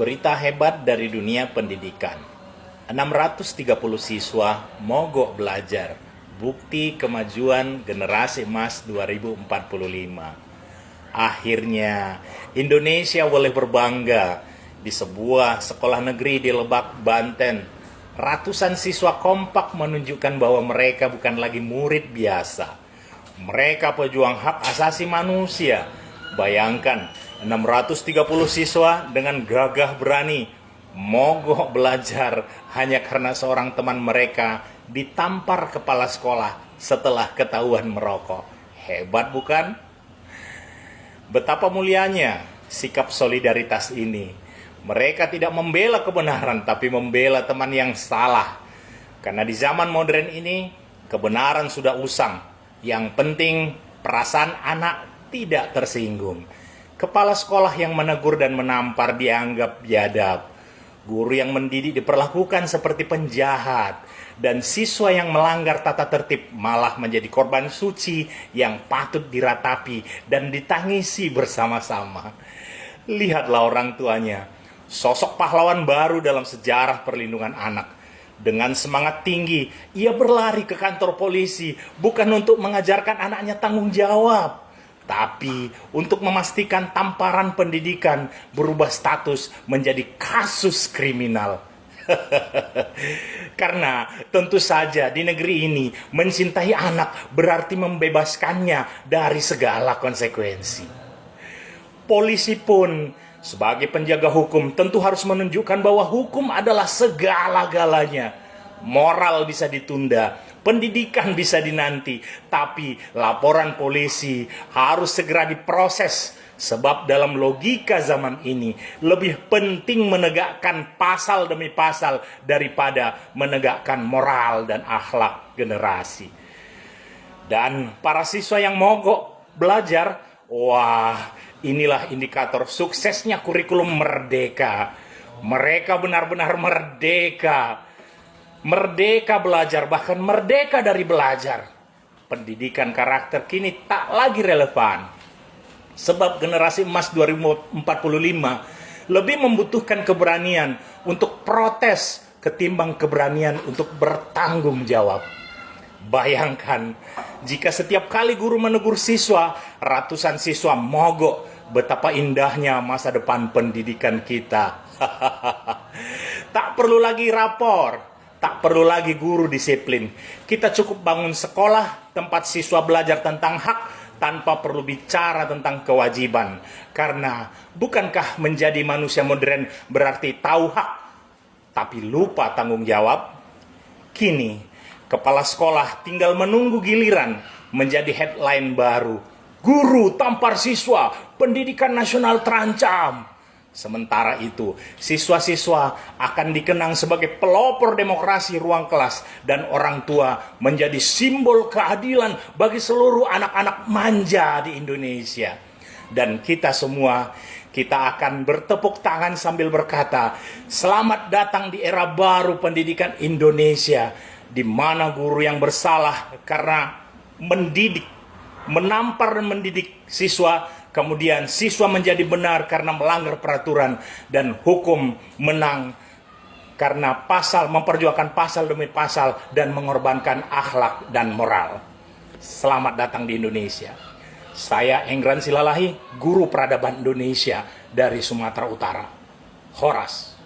Berita hebat dari dunia pendidikan. 630 siswa mogok belajar. Bukti kemajuan generasi emas 2045. Akhirnya, Indonesia boleh berbangga. Di sebuah sekolah negeri di Lebak, Banten, ratusan siswa kompak menunjukkan bahwa mereka bukan lagi murid biasa. Mereka pejuang hak asasi manusia. Bayangkan, 630 siswa dengan gagah berani mogok belajar hanya karena seorang teman mereka ditampar kepala sekolah setelah ketahuan merokok. Hebat bukan? Betapa mulianya sikap solidaritas ini. Mereka tidak membela kebenaran, tapi membela teman yang salah. Karena di zaman modern ini, kebenaran sudah usang. Yang penting, perasaan anak tidak tersinggung. Kepala sekolah yang menegur dan menampar dianggap biadab. Guru yang mendidik diperlakukan seperti penjahat. Dan siswa yang melanggar tata tertib malah menjadi korban suci yang patut diratapi dan ditangisi bersama-sama. Lihatlah orang tuanya, sosok pahlawan baru dalam sejarah perlindungan anak. Dengan semangat tinggi, ia berlari ke kantor polisi bukan untuk mengajarkan anaknya tanggung jawab, tapi untuk memastikan tamparan pendidikan berubah status menjadi kasus kriminal. Karena tentu saja di negeri ini mencintai anak berarti membebaskannya dari segala konsekuensi. Polisi pun sebagai penjaga hukum tentu harus menunjukkan bahwa hukum adalah segala-galanya. Moral bisa ditunda, pendidikan bisa dinanti, tapi laporan polisi harus segera diproses. Sebab dalam logika zaman ini lebih penting menegakkan pasal demi pasal daripada menegakkan moral dan akhlak generasi. Dan para siswa yang mogok belajar, wah, inilah indikator suksesnya kurikulum merdeka. Mereka benar-benar merdeka. Merdeka belajar, bahkan merdeka dari belajar. Pendidikan karakter kini tak lagi relevan. Sebab generasi emas 2045 lebih membutuhkan keberanian untuk protes ketimbang keberanian untuk bertanggung jawab. Bayangkan, jika setiap kali guru menegur siswa, ratusan siswa mogok, betapa indahnya masa depan pendidikan kita. Tak perlu lagi rapor, tak perlu lagi guru disiplin. Kita cukup bangun sekolah, tempat siswa belajar tentang hak, tanpa perlu bicara tentang kewajiban. Karena bukankah menjadi manusia modern berarti tahu hak, tapi lupa tanggung jawab? Kini, kepala sekolah tinggal menunggu giliran menjadi headline baru. Guru tampar siswa, pendidikan nasional terancam. Sementara itu, siswa-siswa akan dikenang sebagai pelopor demokrasi ruang kelas dan orang tua menjadi simbol keadilan bagi seluruh anak-anak manja di Indonesia. Dan kita semua, kita akan bertepuk tangan sambil berkata, selamat datang di era baru pendidikan Indonesia, di mana guru yang bersalah karena menampar dan mendidik siswa, kemudian siswa menjadi benar karena melanggar peraturan, dan hukum menang karena memperjuangkan pasal demi pasal dan mengorbankan akhlak dan moral. Selamat datang di Indonesia. Saya Engran Silalahi, guru peradaban Indonesia dari Sumatera Utara. Horas.